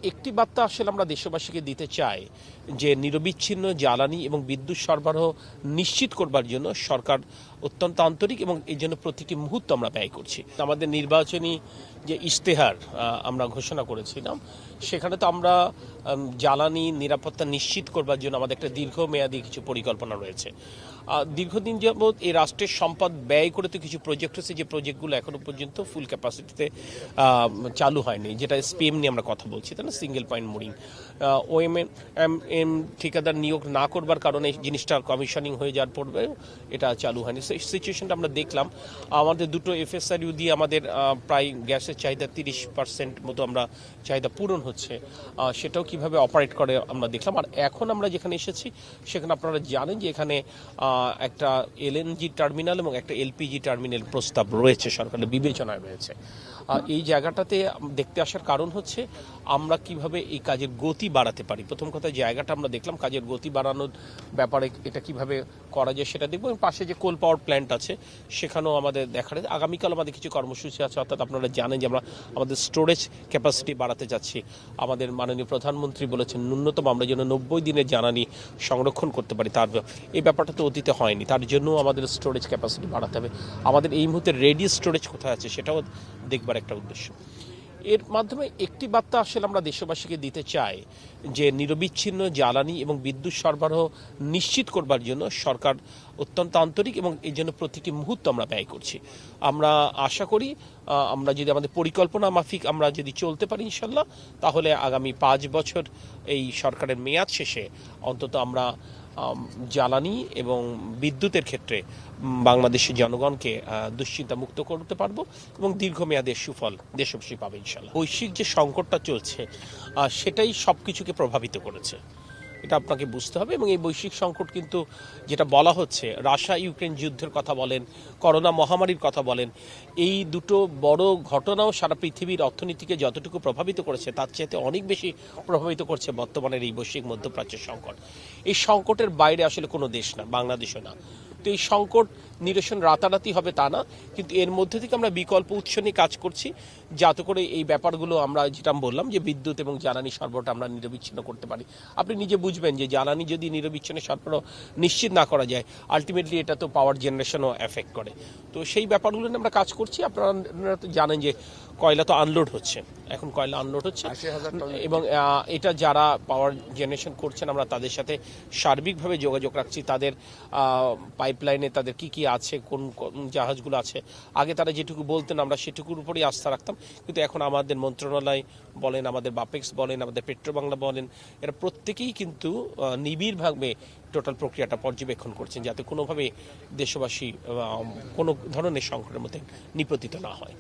একটি বার্তা আসলে আমরা দেশবাসীকে দিতে চাই যে নিরবিচ্ছিন্ন জ্বালানি এবং বিদ্যুৎ সরবরাহ নিশ্চিত করবার জন্য সরকার অত্যন্ত আন্তরিক এবং এই জন্য প্রতিটি মুহূর্ত আমরা ব্যয় করছি। আমাদের নির্বাচনী যে ইশতেহার আমরা ঘোষণা করেছিলাম সেখানে তো আমরা জ্বালানি নিরাপত্তা নিশ্চিত করবার জন্য আমাদের একটা দীর্ঘমেয়াদী কিছু পরিকল্পনা রয়েছে। দীর্ঘদিন যাবৎ এই রাষ্ট্রের সম্পদ ব্যয় করে তো কিছু প্রজেক্ট হচ্ছে, যে প্রজেক্টগুলো এখনো পর্যন্ত ফুল ক্যাপাসিটিতে চালু হয়নি, যেটা স্পিএম নিয়ে আমরা কথা বলছি, তাই না, সিঙ্গেল পয়েন্ট মোরিং। ওএমএম ঠিকাদার নিয়োগ না করবার কারণে জিনিসটা কমিশনিং হয়ে যাওয়ার পড়বে, এটা চালু হয়নি। সেই সিচুয়েশনটা আমরা দেখলাম। আমাদের দুটো এফএসআরইউ দিয়ে আমাদের প্রায় গ্যাসের চাহিদা 30% মতো আমরা চাহিদা পূরণ হচ্ছে, সেটাও কিভাবে অপারেট করে আমরা দেখলাম। আর এখন আমরা যেখানে এসেছি সেখানে আপনারা জানেন যে এখানে একটা এলএনজি টার্মিনাল এবং একটা এলপিজি টার্মিনাল প্রস্তাব রয়েছে, সরকারের বিবেচনায় রয়েছে। এই জায়গাটাতে দেখতে আসার কারণ হচ্ছে আমরা কিভাবে এই কাজের গতি বাড়াতে পারি। প্রথম কথা, জায়গাটা আমরা দেখলাম, কাজের গতি বাড়ানোর ব্যাপারে এটা কিভাবে করা যায় সেটা দেখবো। এবং পাশে যে কোল পাওয়ার প্ল্যান্ট আছে সেখানেও আমাদের দেখার আগামীকাল আমাদের কিছু কর্মসূচি আছে। অর্থাৎ আপনারা জানেন যে আমরা আমাদের স্টোরেজ ক্যাপাসিটি বাড়াতে যাচ্ছি। আমাদের মাননীয় প্রধানমন্ত্রী বলেছেন ন্যূনতম আমরা যেন 90 দিনের জ্বালানি সংরক্ষণ করতে পারি, তার এই ব্যাপারটা তো অতীতে হয়নি। তার জন্য আমাদের স্টোরেজ ক্যাপাসিটি বাড়াতে হবে। আমাদের এই মুহূর্তে রেডি স্টোরেজ কোথায় আছে সেটাও দেখবার একটা উদ্দেশ্য। এর মাধ্যমে একটি বার্তা আসলে আমরা দেশবাসীকে দিতে চাই যে নিরবিচ্ছিন্ন জ্বালানি এবং বিদ্যুৎ সরবরাহ নিশ্চিত করবার জন্য সরকার অত্যন্ত আন্তরিক এবং এই জন্য প্রতিটি মুহূর্ত আমরা ব্যয় করছি। আমরা আশা করি আমরা যদি আমাদের পরিকল্পনা মাফিক আমরা যদি চলতে পারি ইনশাল্লাহ, তাহলে আগামী 5 বছর এই সরকারের মেয়াদ শেষে অন্তত আমরা জ্বালানি এবং বিদ্যুতের ক্ষেত্রে বাংলাদেশের জনগণকে দুশ্চিন্তা মুক্ত করতে পারবো এবং দীর্ঘমেয়াদের সুফল দেশবাসী পাবে ইনশাল্লাহ। বৈশ্বিক যে সংকটটা চলছে সেটাই সব কিছুকে প্রভাবিত করেছে, এটা আপনাকে বুঝতে হবে। এবং এই বৈশ্বিক সংকট কিন্তু যেটা বলা হচ্ছে, রাশিয়া ইউক্রেন যুদ্ধের কথা বলেন, করোনা মহামারীর কথা বলেন, এই দুটো বড় ঘটনাও সারা পৃথিবীর অর্থনীতিকে যতটুকু প্রভাবিত করেছে তার চাইতে অনেক বেশি প্রভাবিত করছে বর্তমানের এই বৈশ্বিক মধ্যপ্রাচ্যের সংকট। এই সংকটের বাইরে আসলে কোনো দেশ না, বাংলাদেশও না। তো এই সংকট নিরসন রাতারাতি হবে তা না, কিন্তু এর মধ্যে থেকে আমরা বিকল্প উৎস নিয়ে কাজ করছি যাতে করে এই ব্যাপারগুলো আমরা যেটা বললাম যে বিদ্যুৎ এবং জ্বালানি সরবরাহটা আমরা নিরবিচ্ছিন্ন করতে পারি। আপনি নিজে বুঝবেন যে জ্বালানি যদি নিরবিচ্ছিন্ন সরবরাহ নিশ্চিত না করা যায়, আলটিমেটলি এটা তো পাওয়ার জেনারেশনও এফেক্ট করে। তো সেই ব্যাপারগুলো নিয়ে আমরা কাজ করছি। আপনারা তো জানেন যে কয়লা তো আনলোড হচ্ছে, এখন কয়লা আনলোড হচ্ছে, এবং এটা যারা পাওয়ার জেনারেশন করছেন আমরা তাদের সাথে সার্বিকভাবে যোগাযোগ রাখছি। তাদের পাইপলাইনে তাদের কি কি আছে, কোন জাহাজগুলো আছে, আগে তারা যেটুকু বলতেন আমরা সেটুকুর উপরেই আস্থা রাখতাম, কিন্তু এখন আমাদের মন্ত্রণালয় বলেন, আমাদের বাপেক্স বলেন, আমাদের পেট্রোবাংলা বলেন, এরা প্রত্যেকেই কিন্তু নিবিড়ভাবে টোটাল প্রক্রিয়াটা পর্যবেক্ষণ করছেন যাতে কোনোভাবে দেশবাসী কোনো ধরনের সংকটের মধ্যে নিপতিত না হয়।